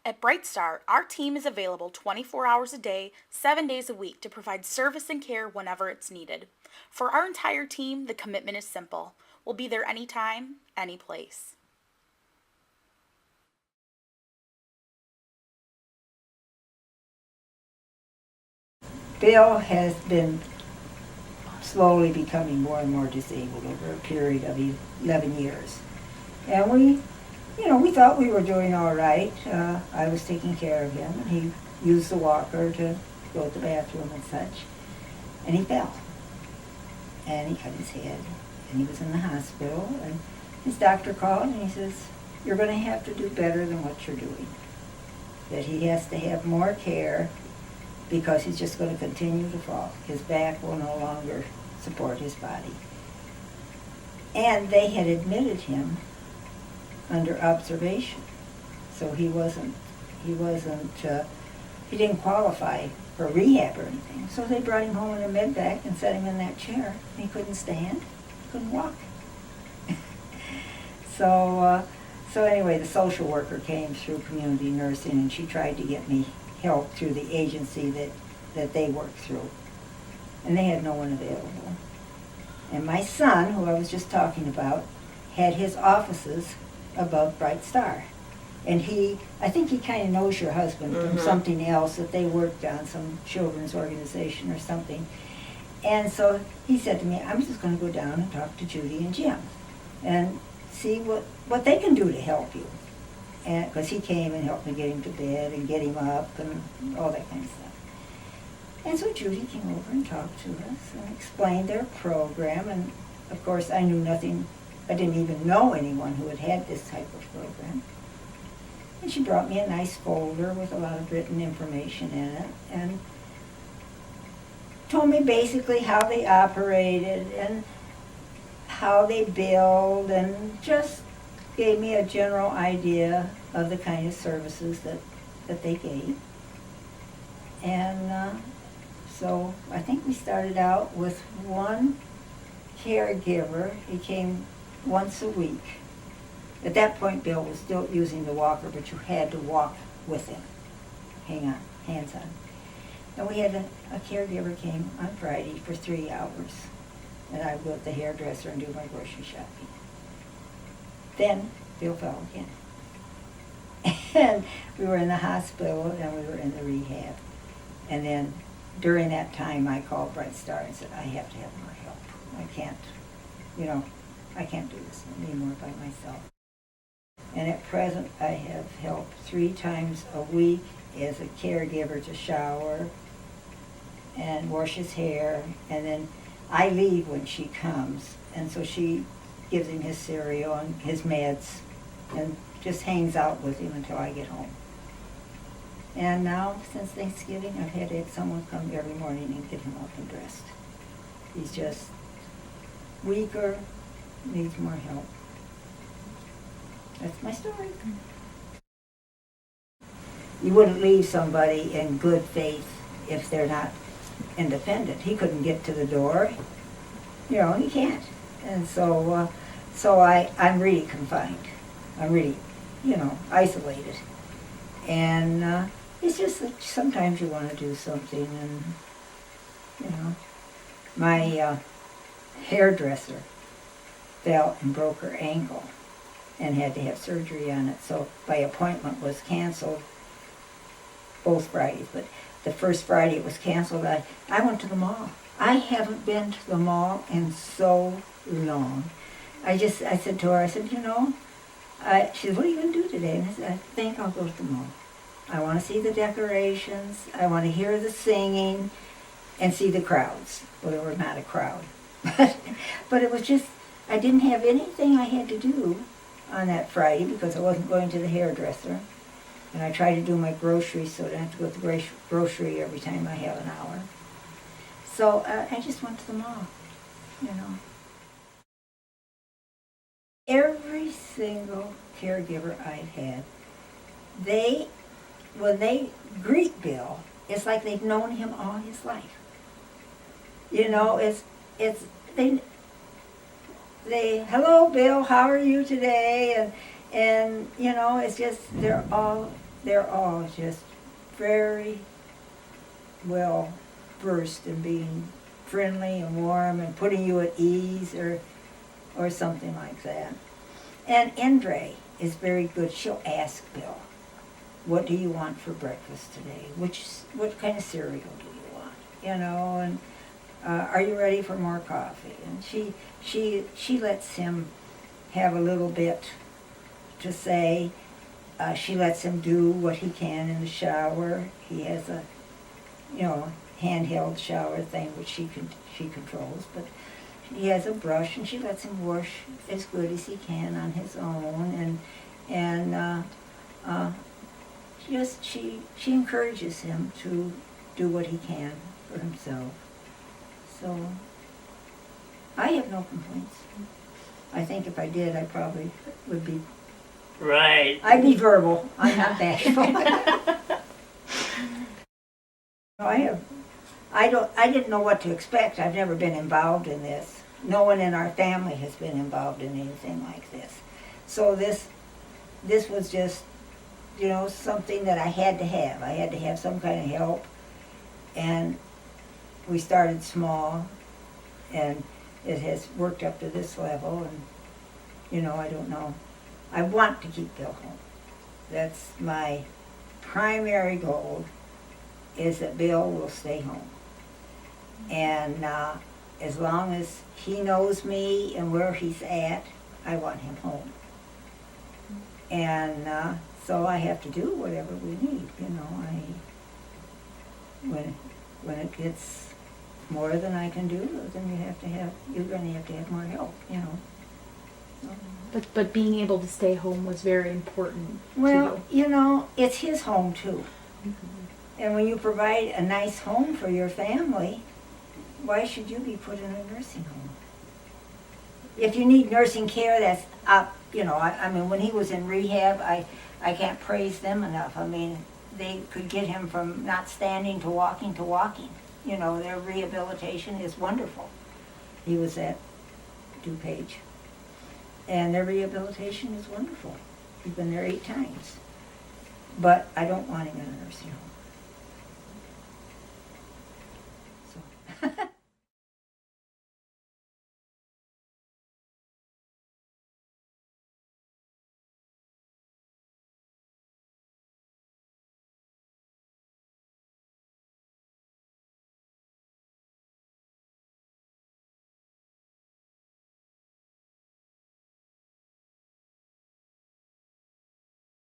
At BrightStar, our team is available 24 hours a day, 7 days a week to provide service and care whenever it's needed. For our entire team, the commitment is simple. We'll be there anytime, any place. Bill has been slowly becoming more and more disabled over a period of 11 years. And we thought we were doing all right. I was taking care of him, and he used the walker to go to the bathroom and such. And he fell. And he cut his head. And he was in the hospital. And his doctor called, and he says, "You're going to have to do better than what you're doing. That he has to have more care because he's just going to continue to fall. His back will no longer support his body." And they had admitted him under observation. So he didn't qualify for rehab or anything. So they brought him home in a med bag and set him in that chair. He couldn't stand, couldn't walk. So anyway, the social worker came through community nursing, and she tried to get me help through the agency that they worked through. And they had no one available. And my son, who I was just talking about, had his offices above BrightStar. And I think he kind of knows your husband from something else that they worked on, some children's organization or something. And so he said to me, "I'm just going to go down and talk to Judy and Jim and see what they can do to help you." And because he came and helped me get him to bed and get him up and all that kind of stuff. And so Judy came over and talked to us and explained their program. And of course I knew nothing. I didn't even know anyone who had had this type of program. And she brought me a nice folder with a lot of written information in it and told me basically how they operated and how they billed, and just gave me a general idea of the kind of services that they gave. And so I think we started out with one caregiver. He came once a week. At that point, Bill was still using the walker, but you had to walk with him. Hang on, hands on. And we had a caregiver came on Friday for 3 hours. And I would go to the hairdresser and do my grocery shopping. Then Bill fell again. And we were in the hospital and we were in the rehab. And then during that time I called BrightStar and said, "I have to have more help. I can't do this anymore by myself." And at present I have help 3 times a week as a caregiver to shower and wash his hair, and then I leave when she comes, and so she gives him his cereal and his meds and just hangs out with him until I get home. And now, since Thanksgiving, I've had to have someone come every morning and get him up and dressed. He's just weaker, needs more help. That's my story. You wouldn't leave somebody in good faith if they're not independent. He couldn't get to the door. He can't. And so I'm really confined. I'm really, isolated. And it's just that sometimes you want to do something, and, my hairdresser fell and broke her ankle and had to have surgery on it. So my appointment was canceled both Fridays, but the first Friday it was canceled. I went to the mall. I haven't been to the mall in so long. I said to her, she said, "What are you going to do today?" And I said, "I think I'll go to the mall. I want to see the decorations. I want to hear the singing and see the crowds." Well, there was not a crowd. But it was just, I didn't have anything I had to do on that Friday because I wasn't going to the hairdresser. And I try to do my groceries so I don't have to go to the grocery every time I have an hour. So I just went to the mall, Every single caregiver I've had, when they greet Bill, it's like they've known him all his life. They "Hello, Bill, how are you today?" And it's just, they're all they're all just very well versed in being friendly and warm and putting you at ease or something like that. And Indre is very good. She'll ask Bill, what do you want for breakfast today? What kind of cereal do you want? You know, and are you ready for more coffee? And she lets him have a little bit to say. She lets him do what he can in the shower. He has a, handheld shower thing which she controls, but he has a brush and she lets him wash as good as he can on his own, and she encourages him to do what he can for himself. So I have no complaints. I think if I did, I probably would be. Right. I'd be verbal. I'm not bashful. I didn't know what to expect. I've never been involved in this. No one in our family has been involved in anything like this. So this was just, something that I had to have. I had to have some kind of help. And we started small, and it has worked up to this level, and, I don't know. I want to keep Bill home. That's my primary goal, is that Bill will stay home. And as long as he knows me and where he's at, I want him home. And so I have to do whatever we need, when it gets more than I can do, then you're going to have to have more help, But being able to stay home was very important Well, to you. It's his home too. Mm-hmm. And when you provide a nice home for your family, why should you be put in a nursing home? If you need nursing care, that's up, I mean, when he was in rehab, I can't praise them enough. I mean, they could get him from not standing to walking to walking. Their rehabilitation is wonderful. He was at DuPage. And their rehabilitation is wonderful. He's been there 8 times. But I don't want him in a nursing home.